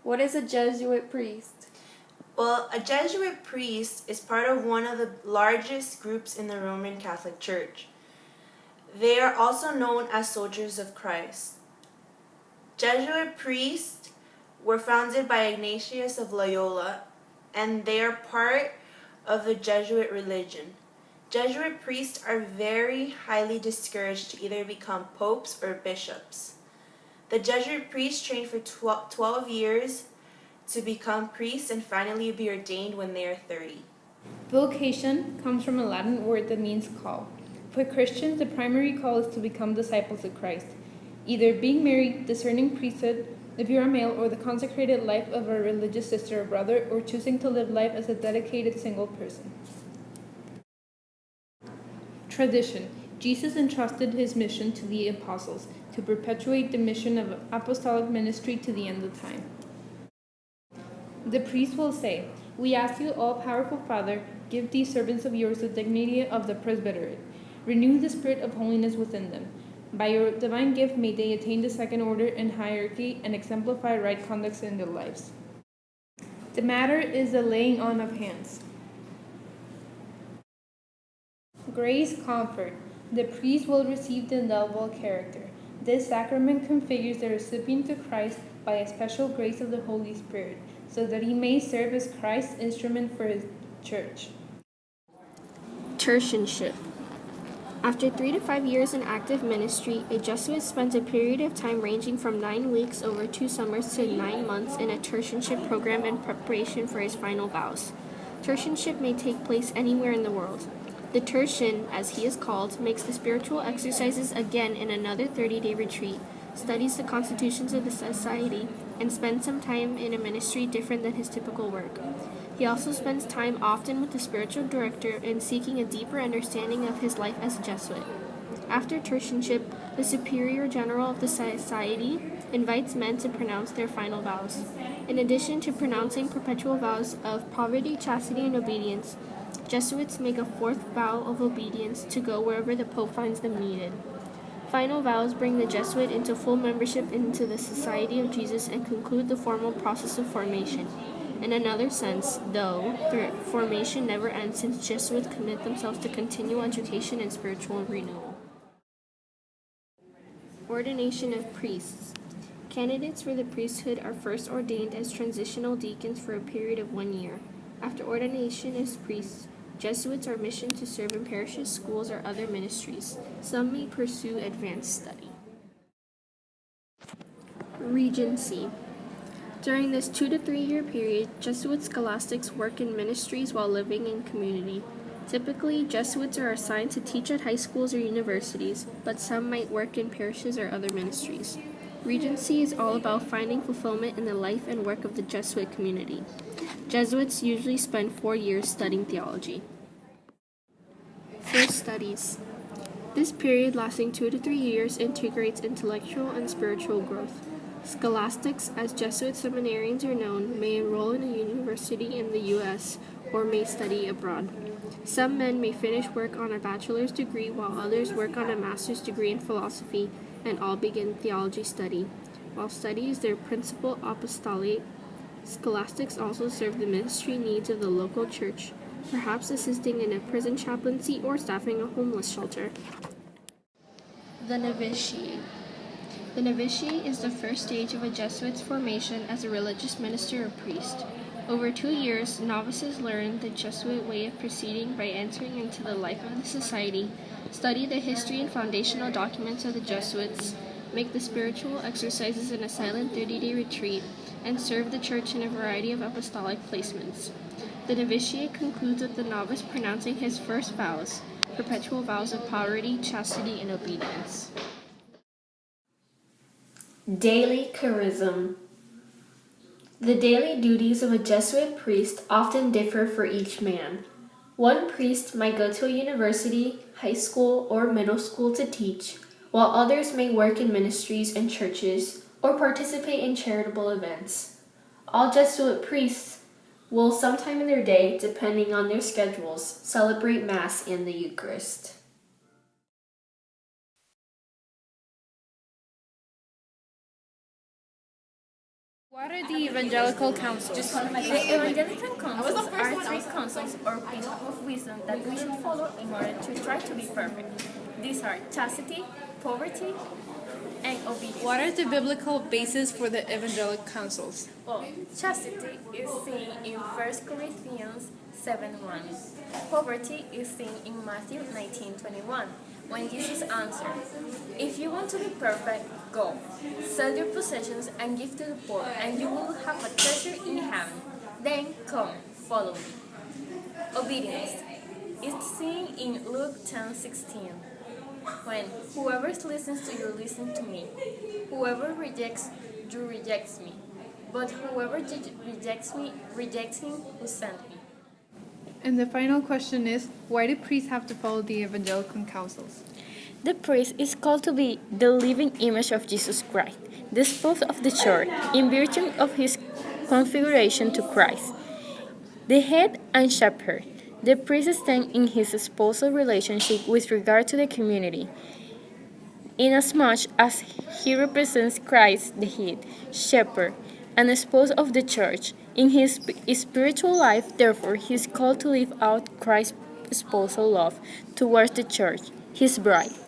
What is a Jesuit priest? Well, a Jesuit priest is part of one of the largest groups in the Roman Catholic Church. They are also known as soldiers of Christ. Jesuit priests were founded by Ignatius of Loyola, and they are part of the Jesuit religion. Jesuit priests are very highly discouraged to either become popes or bishops. The Jesuit priests train for 12 years to become priests and finally be ordained when they are 30. Vocation comes from a Latin word that means call. For Christians, the primary call is to become disciples of Christ, either being married, discerning priesthood, if you are male, or the consecrated life of a religious sister or brother, or choosing to live life as a dedicated single person. Tradition. Jesus entrusted his mission to the apostles to perpetuate the mission of apostolic ministry to the end of time. The priest will say, "We ask you, all-powerful Father, give these servants of yours the dignity of the presbyterate. Renew the spirit of holiness within them. By your divine gift may they attain the second order in hierarchy and exemplify right conduct in their lives." The matter is the laying on of hands. Grace comfort. The priest will receive the indelible character. This sacrament configures the recipient to Christ by a special grace of the Holy Spirit, so that he may serve as Christ's instrument for his church. Tertianship. After 3 to 5 years in active ministry, a Jesuit spends a period of time ranging from 9 weeks over 2 summers to 9 months in a tertianship program in preparation for his final vows. Tertianship may take place anywhere in the world. The tertian, as he is called, makes the spiritual exercises again in another 30-day retreat, studies the constitutions of the society, and spends some time in a ministry different than his typical work. He also spends time often with the spiritual director in seeking a deeper understanding of his life as a Jesuit. After tertianship, the superior general of the society invites men to pronounce their final vows. In addition to pronouncing perpetual vows of poverty, chastity, and obedience, Jesuits make a fourth vow of obedience to go wherever the Pope finds them needed. Final vows bring the Jesuit into full membership into the Society of Jesus and conclude the formal process of formation. In another sense, though, their formation never ends since Jesuits commit themselves to continual education and spiritual renewal. Ordination of priests. Candidates for the priesthood are first ordained as transitional deacons for a period of 1 year. After ordination as priests, Jesuits are missioned to serve in parishes, schools, or other ministries. Some may pursue advanced study. Regency. During this 2 to 3 year period, Jesuit scholastics work in ministries while living in community. Typically, Jesuits are assigned to teach at high schools or universities, but some might work in parishes or other ministries. Regency is all about finding fulfillment in the life and work of the Jesuit community. Jesuits usually spend 4 years studying theology. First studies. This period, lasting 2 to 3 years, integrates intellectual and spiritual growth. Scholastics, as Jesuit seminarians are known, may enroll in a university in the U.S. or may study abroad. Some men may finish work on a bachelor's degree while others work on a master's degree in philosophy and all begin theology study. While study is their principal apostolate, scholastics also serve the ministry needs of the local church, perhaps assisting in a prison chaplaincy or staffing a homeless shelter. The novitiate. The novitiate is the first stage of a Jesuit's formation as a religious minister or priest. Over 2 years, novices learn the Jesuit way of proceeding by entering into the life of the society, study the history and foundational documents of the Jesuits, make the spiritual exercises in a silent 30-day retreat, and serve the church in a variety of apostolic placements. The novitiate concludes with the novice pronouncing his first vows, perpetual vows of poverty, chastity, and obedience. Daily charism. The daily duties of a Jesuit priest often differ for each man. One priest might go to a university, high school, or middle school to teach, while others may work in ministries and churches or participate in charitable events. All Jesuit priests will sometime in their day, depending on their schedules, celebrate Mass and the Eucharist. What are the evangelical counsels? The evangelical counsels are three counsels or pieces of wisdom that we should follow in order to try to be perfect. These are chastity, poverty, and obedience. What are the biblical bases for the evangelical counsels? Well, chastity is seen in 1 Corinthians 7:1. Poverty is seen in Matthew 19:21, when Jesus answered, "If you want to be perfect, go, sell your possessions and give to the poor, and you will have a treasure in heaven. Then come, follow me." Obedience is seen in Luke 10:16, when whoever listens to you, listen to me. Whoever rejects you rejects me, but whoever rejects me rejects him who sent me. And the final question is, why do priests have to follow the evangelical counsels? The priest is called to be the living image of Jesus Christ, the spouse of the church, in virtue of his configuration to Christ, the head and shepherd. The priest stands in his spousal relationship with regard to the community, inasmuch as he represents Christ, the head, shepherd, and spouse of the church. In his spiritual life, therefore, he is called to live out Christ's spousal love towards the church, his bride.